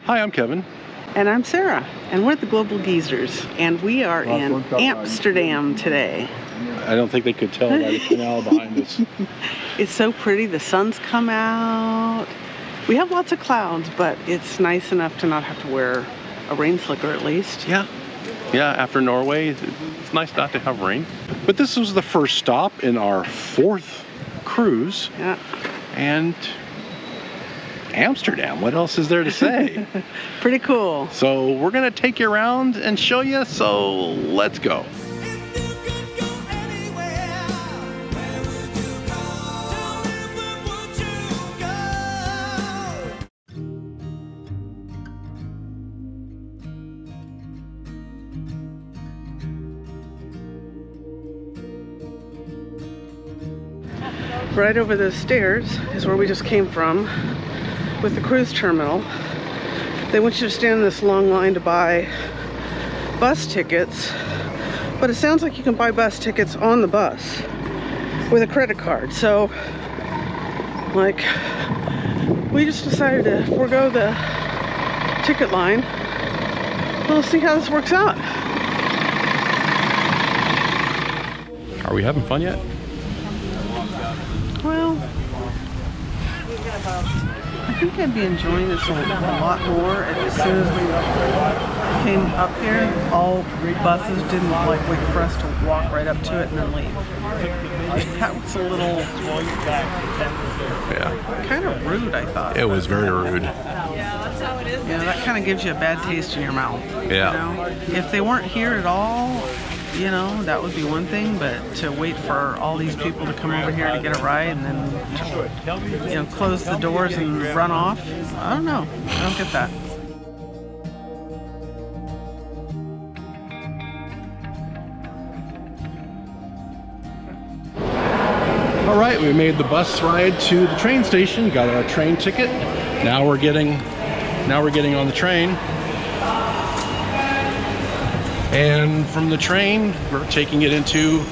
Hi, I'm Kevin. And I'm Sarah, and we're the Global Geezers, and we are in Amsterdam today. I don't think they could tell by the canal behind us. It's so pretty, the sun's come out. We have lots of clouds, but it's nice enough to not have to wear a rain slicker at least. Yeah, after Norway, it's nice not to have rain. But this was the first stop in our 4th cruise. Yeah. And Amsterdam, what else is there to say? Pretty cool. So we're gonna take you around and show you, so let's go. Right over those stairs is where we just came from with the cruise terminal. They want you to stand in this long line to buy bus tickets, but it sounds like you can buy bus tickets on the bus with a credit card. So, like, we just decided to forego the ticket line. We'll see how this works out. Are we having fun yet? Well, I think I'd be enjoying this a lot more as soon as we came up here. All buses didn't like wait for us to walk right up to it and then leave. That was a little, kind of rude, I thought. It was very rude. Yeah, that kind of gives you a bad taste in your mouth. Yeah. You know? If they weren't here at all, you know, that would be one thing, but to wait for all these people to come over here to get a ride and then, you know, close the doors and run off, I don't know. I don't get that. All right, we made the bus ride to the train station, got our train ticket. Now we're getting on the train. And from the train, we're taking it into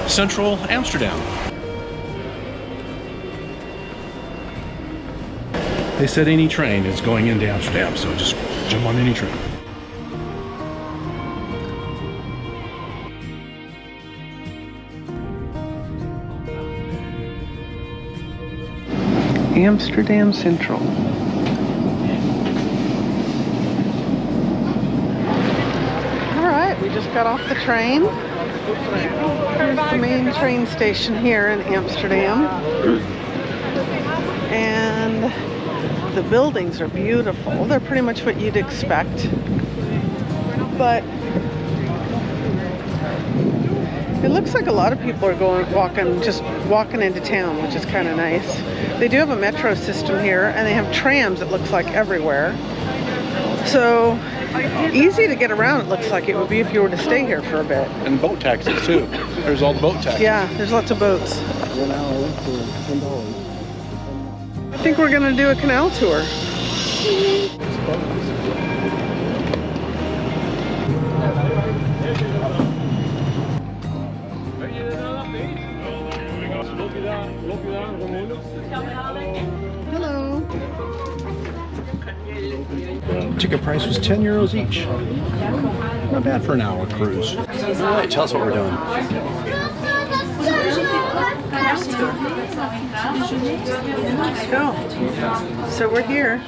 central Amsterdam. They said any train is going into Amsterdam, so just jump on any train. Amsterdam Central. We just got off the train. Here's the main train station here in Amsterdam. And the buildings are beautiful. They're pretty much what you'd expect. But it looks like a lot of people are just walking into town, which is kind of nice. They do have a metro system here, and they have trams, it looks like, everywhere. So easy to get around, it looks like it would be if you were to stay here for a bit. And boat taxis too. There's all the boat taxis. Yeah, there's lots of boats. I think we're gonna do a canal tour. Hello. Ticket price was 10 euros each. Not bad for an hour cruise. All right, tell us what we're doing. Let's go. So we're here,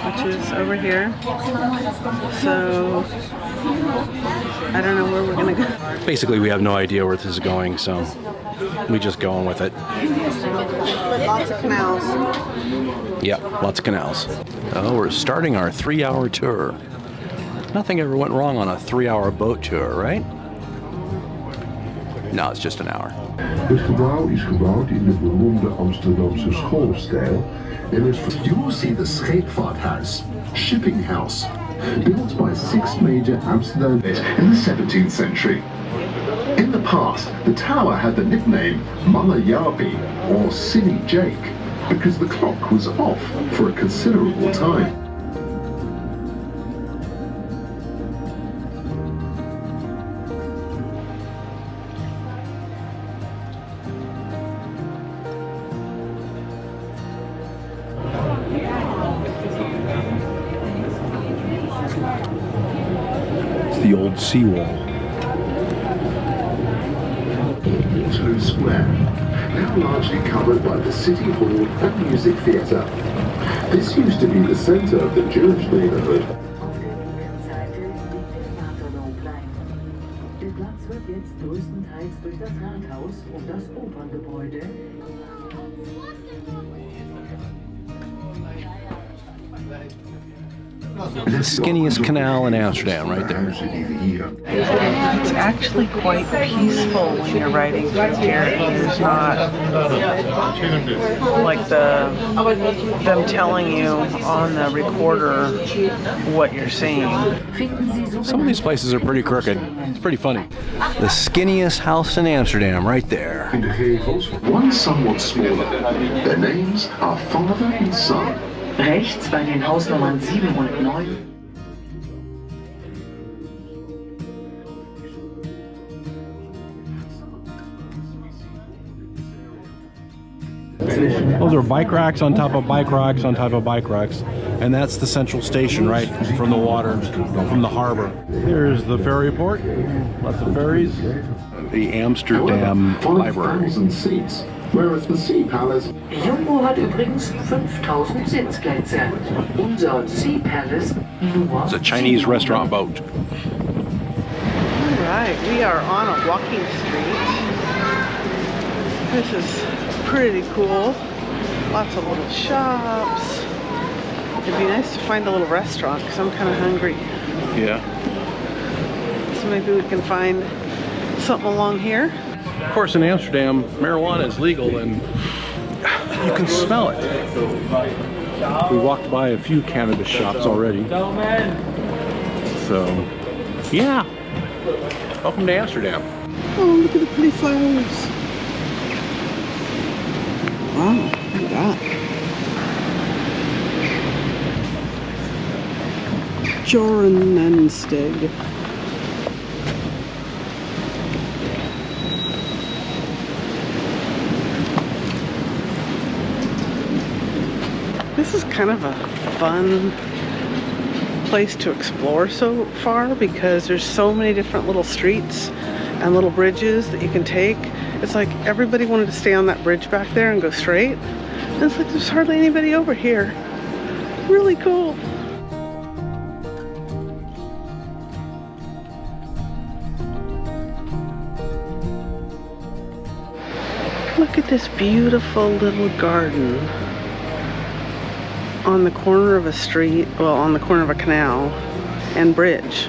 which is over here. So I don't know where we're gonna go. Basically, we have no idea where this is going, so we just going with it. But lots of canals. Yeah, lots of canals. Oh, we're starting our 3-hour tour. Nothing ever went wrong on a 3-hour boat tour, right? No, it's just an hour. Het gebouw is gebouwd in de beroemde Amsterdamse schoolstijl en is. You will see the Scheepvaarthuis, shipping house, built by 6 major Amsterdam in the 17th century. In the past, the tower had the nickname Malle Jaapie, or Silly Jake, because the clock was off for a considerable time. the old seawall. Waterloo Square, now largely covered by the City Hall and Music Theatre. This used to be the centre of the Jewish neighbourhood. Auf der Innenseite liegt der Vaterloo-Plein. Der Platz wird jetzt größtenteils durch das Rathaus und das Operngebäude. The skinniest canal in Amsterdam, right there. It's actually quite peaceful when you're riding through here. There's not like them telling you on the recorder what you're seeing. Some of these places are pretty crooked. It's pretty funny. The skinniest house in Amsterdam, right there. In the gevels, one somewhat smaller. Their names are father and son. Rechts bei den Hausnummern 7 und 9. Those are bike racks on top of bike racks on top of bike racks. And that's the central station, right from the water, from the harbor. Here's the ferry port. Lots of ferries. The Amsterdam Library. 5,000 seats, whereas the Sea Palace. Jumbo hat übrigens 5000 Sitzplätze. Unser Sea Palace nur. It's a Chinese restaurant boat. Alright, we are on a walking street. This is pretty cool. Lots of little shops. It'd be nice to find a little restaurant because I'm kind of hungry. Yeah. So maybe we can find something along here. Of course, in Amsterdam, marijuana is legal and you can smell it. We walked by a few cannabis shops already. So, yeah. Welcome to Amsterdam. Oh, look at the pretty flowers. Wow, look at that. Jorenensteg. This is kind of a fun place to explore so far because there's so many different little streets and little bridges that you can take. It's like everybody wanted to stay on that bridge back there and go straight. And it's like there's hardly anybody over here. Really cool. Look at this beautiful little garden on the corner of a street, well, on the corner of a canal and bridge.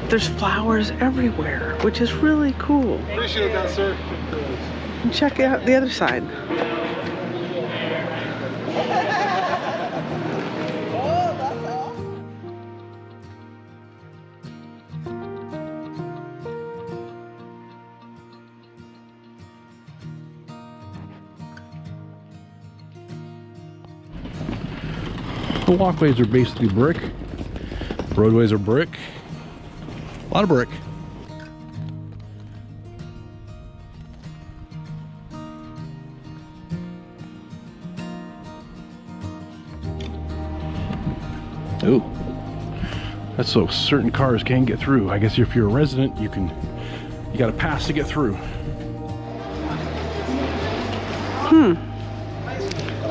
There's flowers everywhere, which is really cool. Appreciate that, sir. And check out the other side. The walkways are basically brick. Roadways are brick. A lot of brick. Ooh. That's so certain cars can't get through. I guess if you're a resident, you got a pass to get through.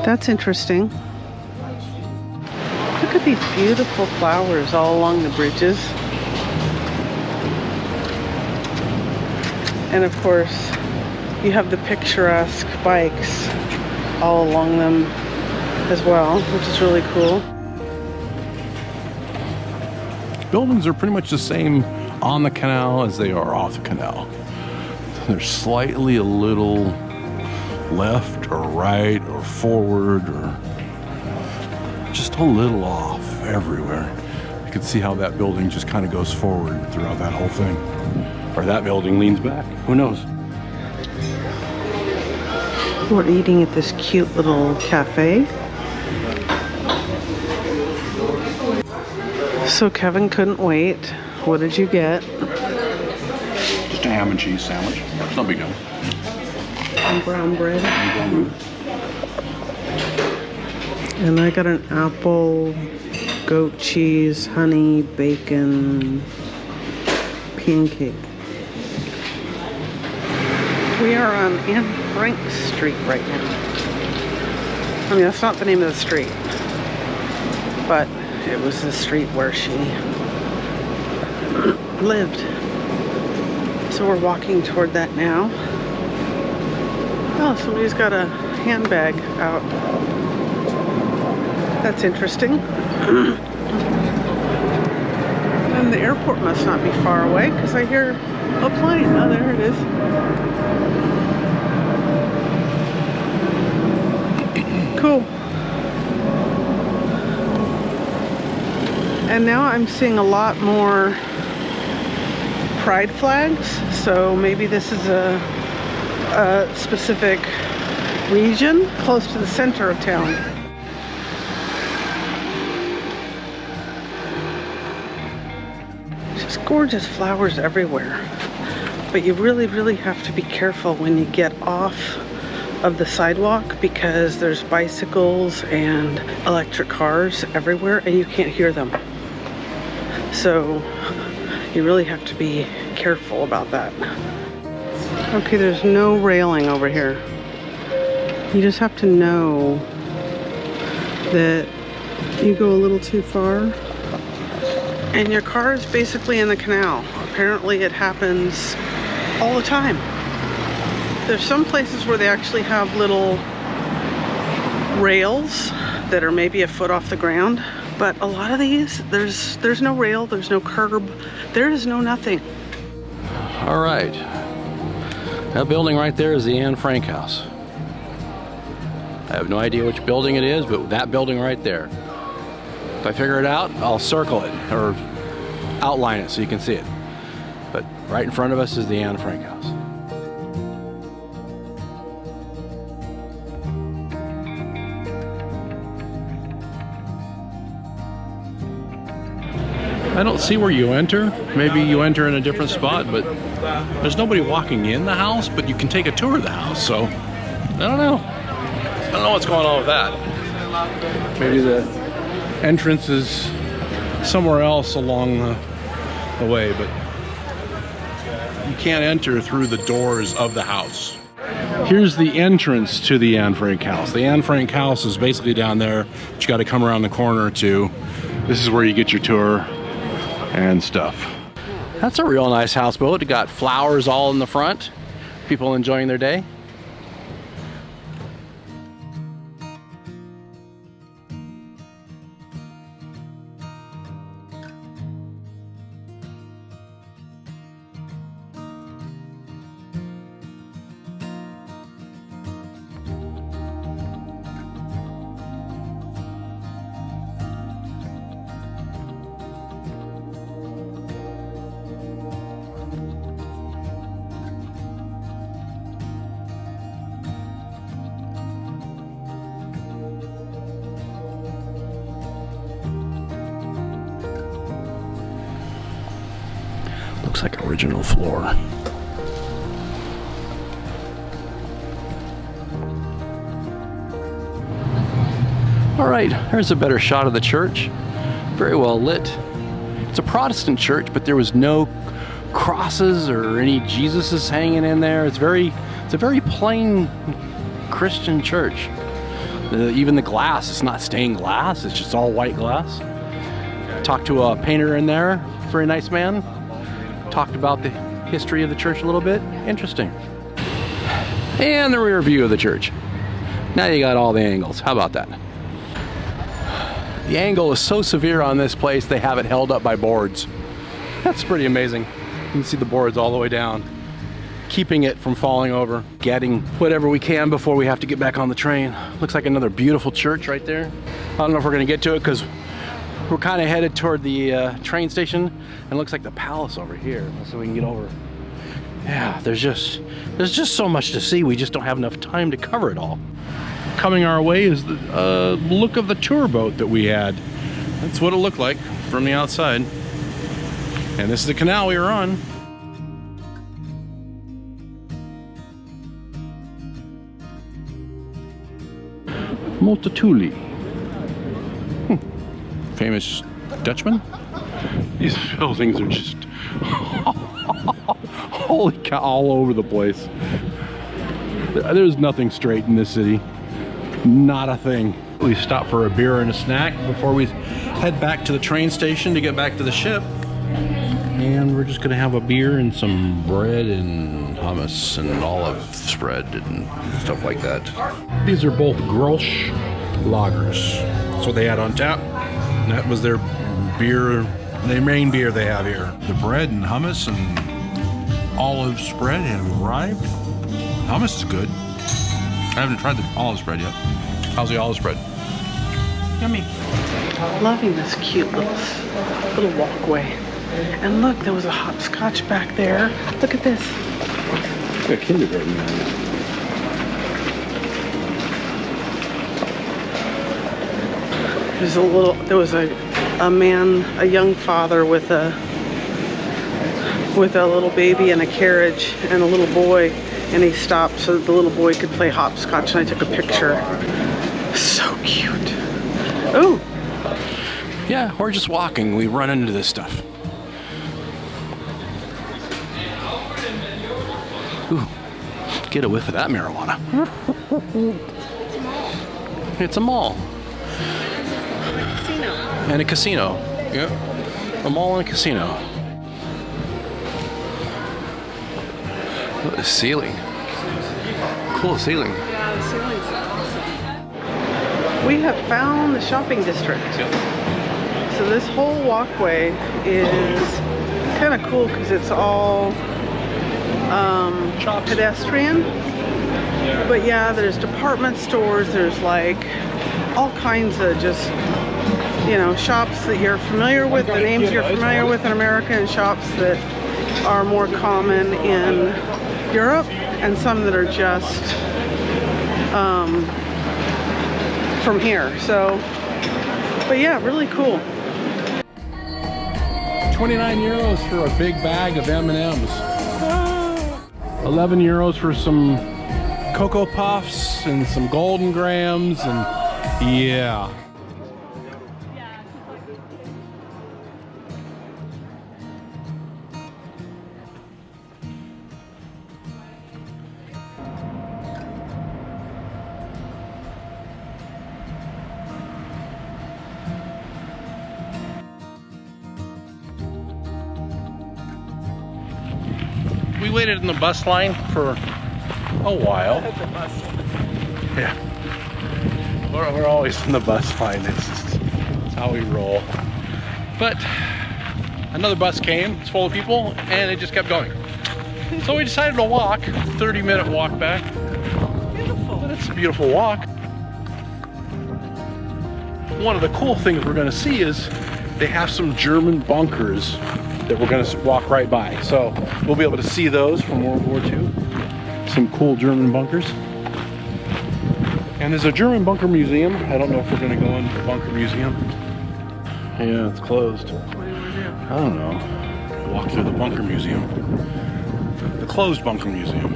That's interesting. Look at these beautiful flowers all along the bridges. And of course, you have the picturesque bikes all along them as well, which is really cool. Buildings are pretty much the same on the canal as they are off the canal. They're slightly a little left or right or forward or just a little off everywhere. You can see how that building just kind of goes forward throughout that whole thing. Or that building leans back. Who knows? We're eating at this cute little cafe. So Kevin couldn't wait. What did you get? Just a ham and cheese sandwich. It's no big deal. Some brown bread. And I got an apple, goat cheese, honey, bacon, pancake. We are on Anne Frank Street right now. I mean, that's not the name of the street, but it was the street where she lived. So we're walking toward that now. Oh, somebody's got a handbag out. That's interesting. And the airport must not be far away because I hear a plane. Oh, there it is. Cool. And now I'm seeing a lot more pride flags. So maybe this is a specific region close to the center of town. Just gorgeous flowers everywhere. But you really, really have to be careful when you get off of the sidewalk because there's bicycles and electric cars everywhere and you can't hear them. So you really have to be careful about that. Okay, there's no railing over here. You just have to know that you go a little too far and your car is basically in the canal. Apparently it happens all the time. There's some places where they actually have little rails that are maybe a foot off the ground, but a lot of these, there's no rail, there's no curb, there is no nothing. All right, that building right there is the Anne Frank house. I have no idea which building it is, but that building right there. If I figure it out, I'll circle it or outline it so you can see it. But right in front of us is the Anne Frank house. I don't see where you enter. Maybe you enter in a different spot, but there's nobody walking in the house, but you can take a tour of the house, so I don't know. I don't know what's going on with that. Maybe the entrance is somewhere else along the way, but you can't enter through the doors of the house. Here's the entrance to the Anne Frank house. The Anne Frank house is basically down there, but you got to come around the corner to. This is where you get your tour and stuff. That's a real nice houseboat. It got flowers all in the front. People enjoying their day. Looks like original floor. All right, there's a better shot of the church. Very well lit. It's a Protestant church, but there was no crosses or any Jesuses hanging in there. It's a very plain Christian church. Even the glass, it's not stained glass, it's just all white glass. Talked to a painter in there, very nice man. Talked about the history of the church a little bit. Interesting. And the rear view of the church. Now you got all the angles. How about that? The angle is so severe on this place, they have it held up by boards. That's pretty amazing. You can see the boards all the way down, keeping it from falling over. Getting whatever we can before we have to get back on the train. Looks like another beautiful church right there. I don't know if we're gonna get to it because we're kind of headed toward the train station, and it looks like the palace over here, so we can get over. Yeah, there's just so much to see. We just don't have enough time to cover it all. Coming our way is the look of the tour boat that we had. That's what it looked like from the outside. And this is the canal we were on. Multatuli. Famous Dutchman. These buildings are just holy cow, all over the place. There's nothing straight in this city. Not a thing. We stopped for a beer and a snack before we head back to the train station to get back to the ship. And we're just gonna have a beer and some bread and hummus and olive spread and stuff like that. These are both Grolsch lagers. That's what they had on tap. And that was their beer, the main beer they have here. The bread and hummus and olive spread have arrived. Hummus is good. I haven't tried the olive spread yet. How's the olive spread? Yummy. Loving this cute little walkway. And look, there was a hopscotch back there. Look at this. Got kindergarten now. There was a man, a young father with a little baby in a carriage and a little boy, and he stopped so that the little boy could play hopscotch, and I took a picture. So cute. Oh. Yeah, we're just walking. We run into this stuff. Ooh, get a whiff of that marijuana. It's a mall. And a casino. Yep. A mall and a casino. Look at the ceiling. Cool ceiling. Yeah, the ceiling's awesome. We have found the shopping district. Yep. So this whole walkway is kind of cool because it's all pedestrian. But yeah, there's department stores, there's like all kinds of just, you know, shops that you're familiar with, the names you're familiar with in America, and shops that are more common in Europe, and some that are just from here. So, but yeah, really cool. 29 euros for a big bag of M&Ms. 11 euros for some Cocoa Puffs and some Golden Grams, and yeah. We waited in the bus line for a while. Yeah, we're always in the bus line. It's how we roll. But another bus came. It's full of people, and it just kept going. So we decided to walk. 30-minute walk back. Beautiful. But it's a beautiful walk. One of the cool things we're going to see is they have some German bunkers that we're going to walk right by. So we'll be able to see those from World War II. Some cool German bunkers. And there's a German bunker museum. I don't know if we're going to go into the bunker museum. Yeah, it's closed. What do you want to do? I don't know. Walk through the bunker museum. The closed bunker museum.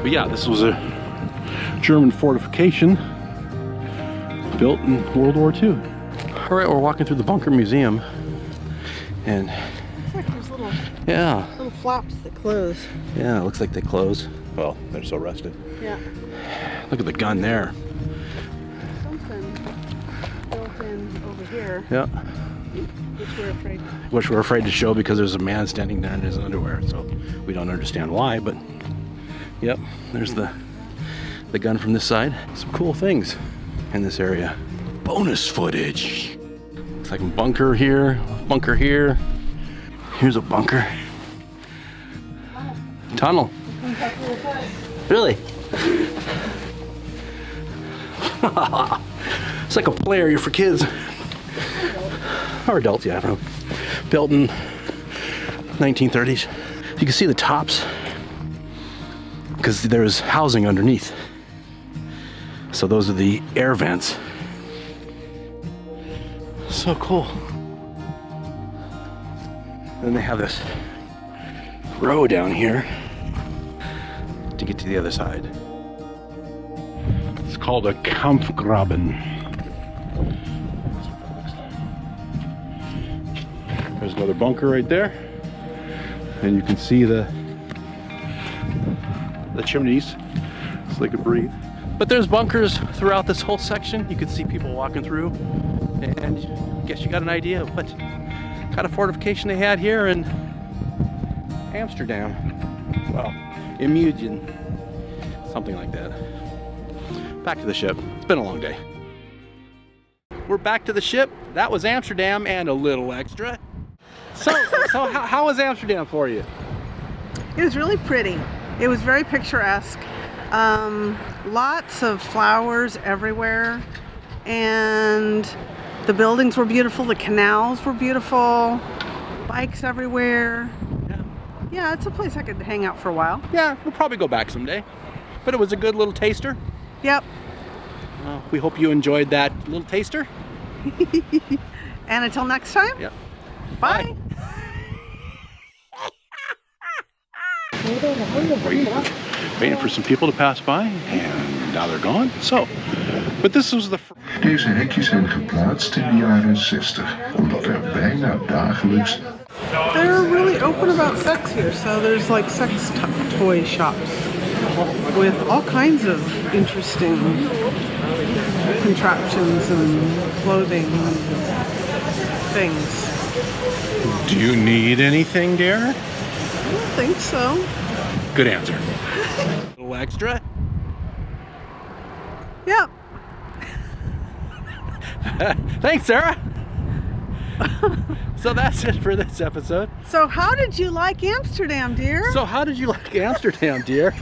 But yeah, this was a German fortification built in World War II. All right, we're walking through the bunker museum. And It's like there's little flaps that close. Yeah, it looks like they close. Well, they're so rusted. Yeah. Look at the gun there. Something built in over here. Yeah. Which we're afraid to show because there's a man standing there in his underwear. So we don't understand why, but yep, there's the gun from this side. Some cool things in this area. Bonus footage. Looks like a bunker here, bunker here. Here's a bunker. Tunnel. Really? It's like a play area for kids. Or adults, yeah, I don't know. Built in 1930s. You can see the tops because there's housing underneath. So those are the air vents. So cool. Then they have this row down here to get to the other side. It's called a Kampfgraben. There's another bunker right there. And you can see the chimneys so they could breathe. But there's bunkers throughout this whole section. You can see people walking through, and I guess you got an idea of what kind of fortification they had here in Amsterdam. Well, Imugin, something like that. Back to the ship. It's been a long day. We're back to the ship. That was Amsterdam and a little extra. So how was Amsterdam for you? It was really pretty. It was very picturesque. Lots of flowers everywhere, and the buildings were beautiful. The canals were beautiful. Bikes everywhere. Yeah, it's a place I could hang out for a while. Yeah, we'll probably go back someday. But it was a good little taster. Yep. We hope you enjoyed that little taster. And until next time. Yep. Bye. Waiting for some people to pass by, and now they're gone. So, but this was the Deze hekjes zijn geplaatst in de jaren 60, omdat er bijna dagelijks... They're really open about sex here, so there's like sex toy shops with all kinds of interesting contraptions and clothing and things. Do you need anything, dear? I don't think so. Good answer. A little extra. Yep. Thanks, Sarah. So that's it for this episode. So how did you like Amsterdam, dear? So how did you like Amsterdam, dear?